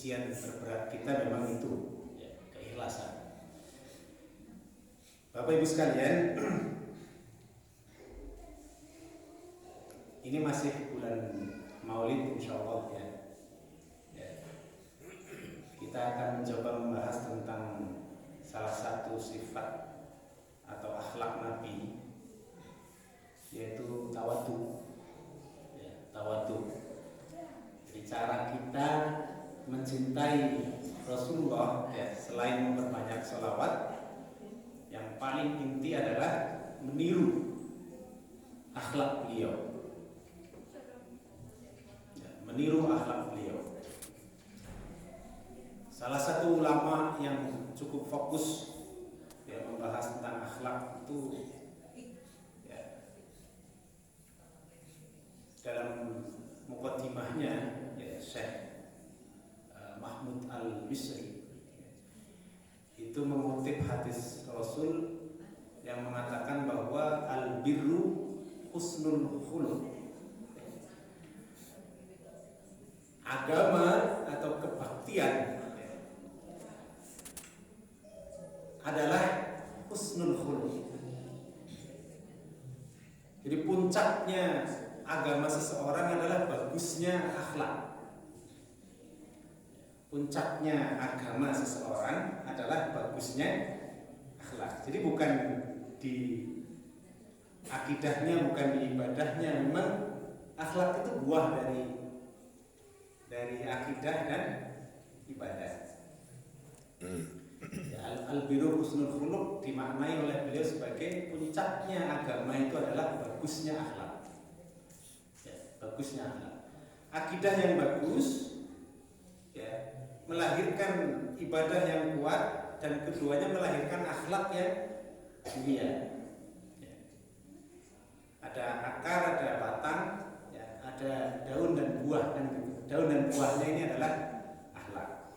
ujian terberat kita memang itu ya, keikhlasan. Bapak Ibu sekalian, ini masih bulan Maulid insyaallah ya. Kita akan mencoba membahas tentang salah satu sifat atau akhlak Nabi, yaitu tawadhu. Ya, tawadhu. Jadi cara kita mencintai Rasulullah ya, selain memperbanyak sholawat, yang paling inti adalah meniru akhlak beliau. Ya, meniru akhlak beliau. Salah satu ulama yang cukup fokus ya, membahas tentang akhlak itu ya, dalam muqaddimahnya ya, Syekh Mahmud Al-Misri itu mengutip hadis Rasul yang mengatakan bahwa al-birru husnul khuluq. Agama atau kebaktian adalah husnul khuluq. Jadi puncaknya agama seseorang adalah bagusnya akhlak. Puncaknya agama seseorang adalah bagusnya akhlak. Jadi bukan di akidahnya, bukan di ibadahnya. Memang akhlak itu buah dari akidah dan ibadah. Ya, al-birru husnul khuluq dimaknai oleh beliau sebagai puncaknya agama itu adalah bagusnya akhlak. Ya, bagusnya akhlak. Akidah yang bagus ya, melahirkan ibadah yang kuat, dan keduanya melahirkan akhlak yang mulia. Ya. Ada akar, ada batang, ya, ada daun dan buah, dan daun dan buahnya ini adalah akhlak.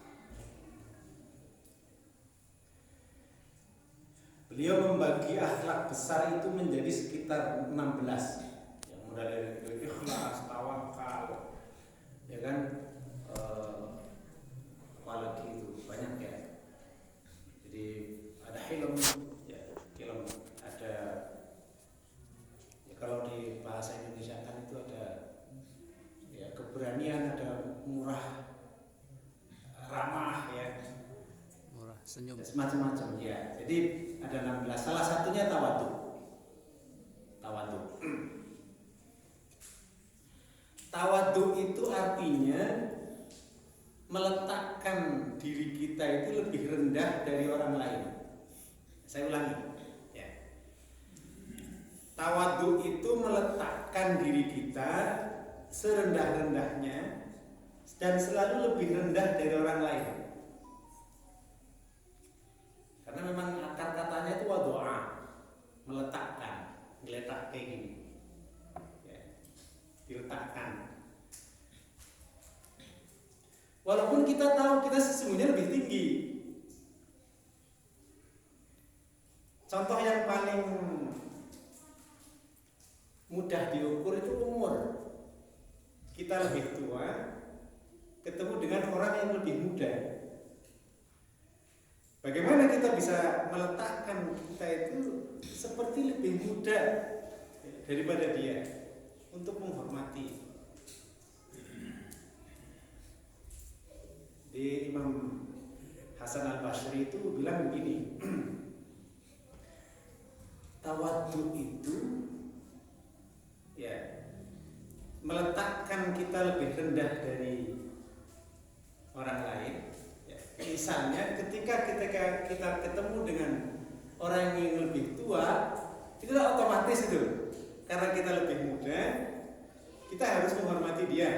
Beliau membagi akhlak besar itu menjadi sekitar 16, yang mulai dari ikhlas, tawakal, ya kan, apalagi itu banyak ya. Jadi ada hilm, ya hilm, ada ya, kalau di bahasa Indonesia kan itu ada ya keberanian, ada murah, ramah ya, murah, senyum, semacam-macam ya. Jadi ada 16. Salah satunya tawadhu. Tawadhu itu artinya meletakkan diri kita itu lebih rendah dari orang lain. Saya ulangi ya. Tawadhu itu meletakkan diri kita serendah-rendahnya dan selalu lebih rendah dari orang lain. Karena memang akar katanya itu wadu'a, meletakkan, ngeletak kayak gini ya, diletakkan. Walaupun kita tahu kita sesungguhnya lebih tinggi. Contoh yang paling mudah diukur itu umur. Kita lebih tua ketemu dengan orang yang lebih muda. Bagaimana kita bisa meletakkan kita itu seperti lebih muda daripada dia untuk menghormati. Di Imam Hasan Al-Basri itu bilang begini, tawadhu itu ya meletakkan kita lebih rendah dari orang lain. Misalnya ketika kita ketemu dengan orang yang lebih tua, itu otomatis itu, karena kita lebih muda, kita harus menghormati dia.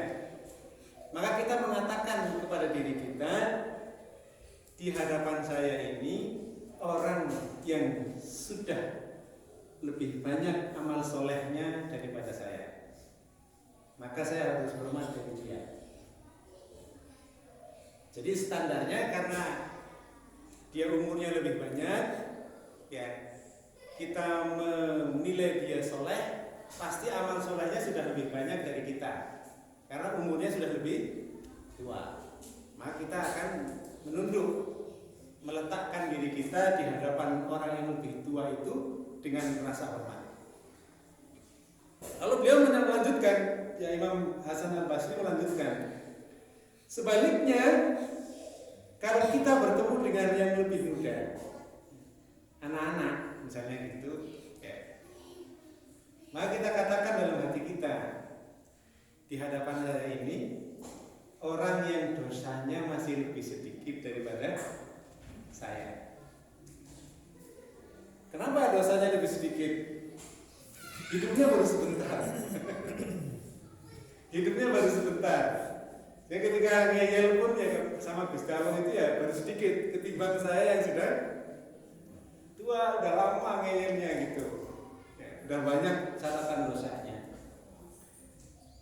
Maka kita mengatakan kepada diri kita, di hadapan saya ini orang yang sudah lebih banyak amal solehnya daripada saya, maka saya harus hormat dari dia. Jadi standarnya karena dia umurnya lebih banyak, ya kita menilai dia soleh, pasti amal solehnya sudah lebih banyak dari kita, karena umurnya sudah lebih tua. maka kita akan menunduk, meletakkan diri kita di hadapan orang yang lebih tua itu dengan rasa hormat. Lalu beliau melanjutkan, ya Imam Hasan Al-Basri melanjutkan, sebaliknya kalau kita bertemu dengan yang lebih muda, anak-anak misalnya gitu, ya, maka kita katakan dalam hati kita, di hadapan saya ini orang yang dosanya masih lebih sedikit daripada saya. Kenapa dosanya lebih sedikit? Hidupnya baru sebentar. Hidupnya baru sebentar. Ya ketika ngeyel pun ya sama Gus Darwin itu ya baru sedikit ketimbang saya yang sudah tua, udah lama ngeyelnya gitu. Ya, udah banyak catatan dosanya.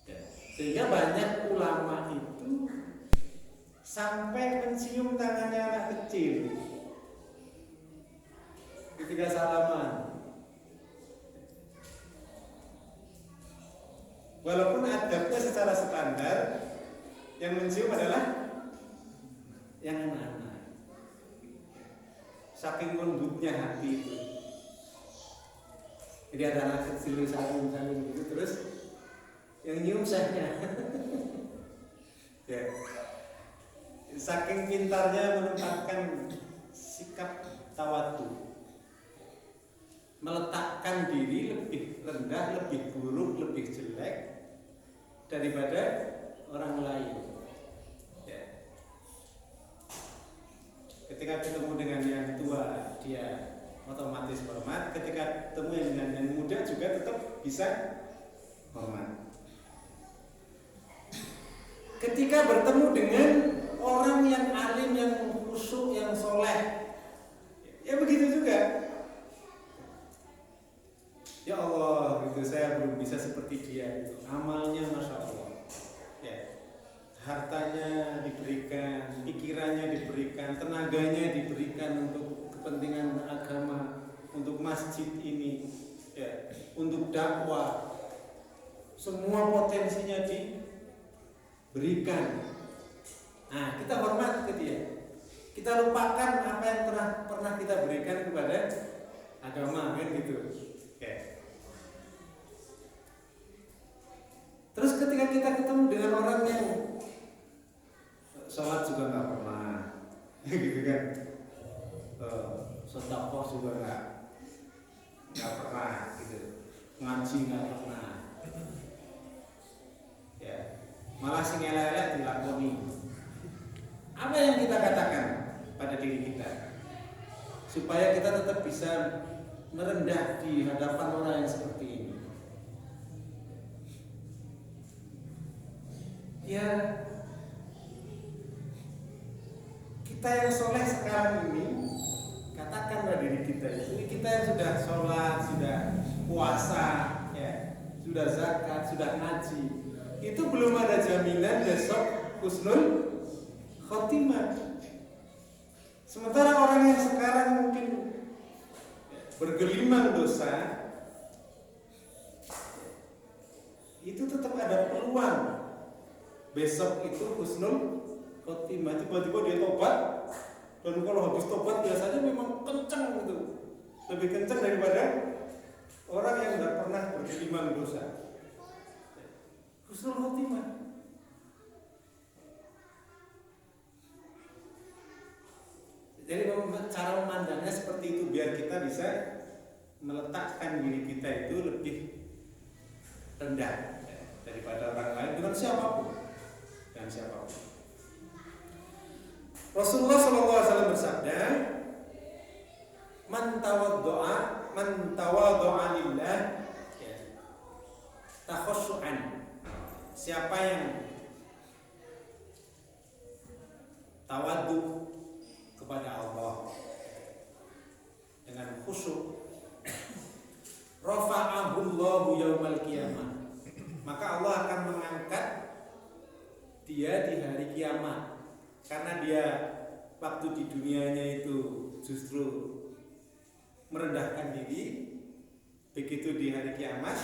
Ya, sehingga banyak ulama itu sampai mencium tangannya anak kecil ketika salaman. Walaupun adabnya secara standar yang mencium adalah yang anak-anak. Saking lembutnya hati itu. Jadi ada anak kecil saling gitu terus yang nyium saya. Ya. Saking pintarnya menempatkan sikap tawadu, meletakkan diri lebih rendah, lebih buruk, lebih jelek daripada orang lain. Ya. Ketika ketemu dengan yang tua, dia otomatis hormat. Ketika ketemu dengan yang muda juga tetap bisa hormat. Ketika bertemu dengan orang yang alim, yang khusyuk, yang soleh, ya begitu juga. Ya Allah, gitu, saya belum bisa seperti dia. Gitu. Amalnya masya Allah, ya, hartanya diberikan, pikirannya diberikan, tenaganya diberikan untuk kepentingan agama, untuk masjid ini, ya, untuk dakwah. Semua potensinya diberikan. Nah, kita hormat ke dia. Kita lupakan apa yang pernah kita berikan kepada agama, kan gitu. Oke. Terus ketika kita ketemu dengan orang yang sholat juga nggak pernah, gitu kan, sedekah juga nggak pernah, gitu, ngaji nggak pernah, ya, malah sing elek-elek dilakoni. Apa yang kita katakan pada diri kita supaya kita tetap bisa merendah di hadapan orang yang seperti ini? Ya, kita yang soleh sekarang ini, katakanlah diri kita itu, kita yang sudah sholat, sudah puasa, ya, sudah zakat, sudah ngaji, itu belum ada jaminan besok husnul khotimah. Sementara orang yang sekarang mungkin bergelimang dosa, itu tetap ada peluang besok itu husnul khotimah. Tiba-tiba dia tobat, dan kalau habis tobat biasanya memang kencang gitu, lebih kencang daripada orang yang nggak pernah bergelimang dosa. Husnul khotimah. Jadi cara memandangnya seperti itu biar kita bisa meletakkan diri kita itu lebih rendah daripada orang lain dengan siapapun. Rasulullah SAW bersabda, man tawaddo'a lillah takhassu'an. Siapa yang tawaddu kepada Allah dengan khusyuk, rafa'ahu Allahu yaumal qiyamah, maka Allah akan mengangkat dia di hari kiamat. Karena dia waktu di dunianya itu justru merendahkan diri, begitu di hari kiamat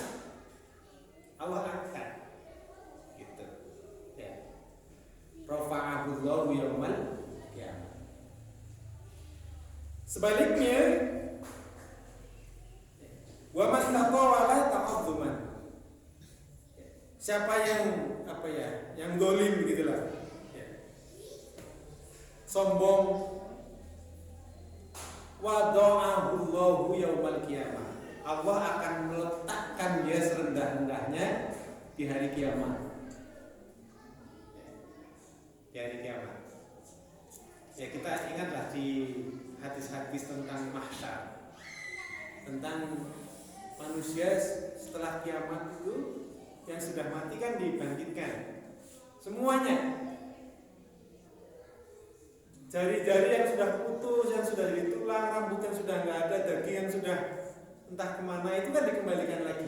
Allah angkat, gitu. Ya. Rafa'ahu wada'ahullahu yaumal qiyamah. Sebaliknya, wa man tatawala ta'adzuman. Siapa yang yang dolim gitulah, sombong, wada'ahullahu yaumal qiyamah. Allah akan meletakkan dia serendah-rendahnya di hari kiamat. Di hari kiamat. Ya, kita ingatlah di hadis-hadis tentang mahsyar, tentang manusia setelah kiamat itu yang sudah mati kan dibangkitkan semuanya. Jari-jari yang sudah putus, yang sudah jadi tulang, rambut yang sudah nggak ada, daging yang sudah entah kemana, itu kan dikembalikan lagi.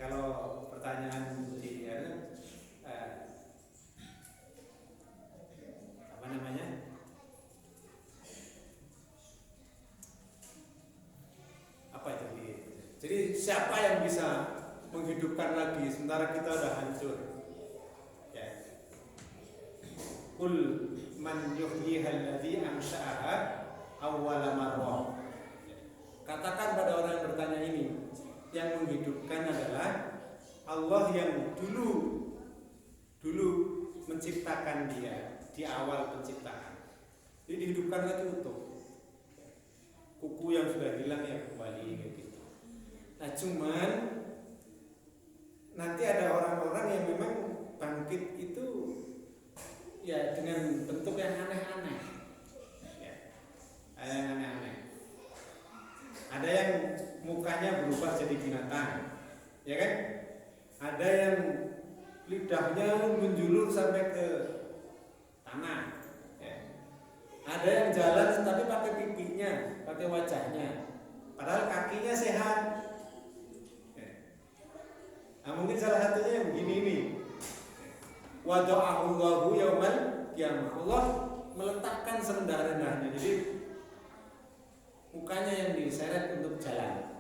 Kalau pertanyaan di apa namanya? Apa itu? Jadi siapa yang bisa menghidupkan lagi sementara kita udah hancur? Ya. Qul man yuhyihal ladzi ansha'aha awwala marrah. Katakan pada orang yang bertanya ini, yang menghidupkan adalah Allah yang dulu menciptakan dia di awal penciptaan. Jadi dihidupkan lagi utuh. Kuku yang sudah hilang ya kembali gitu. Nah, cuman nanti ada orang-orang yang memang bangkit itu ya dengan bentuk yang aneh-aneh. Ya. Ada yang aneh-aneh. Ada yang mukanya berubah jadi binatang, ya kan? Ada yang lidahnya menjulur sampai ke tanah, ya. Ada yang jalan tapi pakai pipinya, pakai wajahnya, padahal kakinya sehat. Ya. Nah, mungkin salah satunya yang begini ini. Wada'ahullahu yaumal qiyamah. Allah meletakkan serendah-rendahnya. Jadi mukanya yang diseret untuk jalan.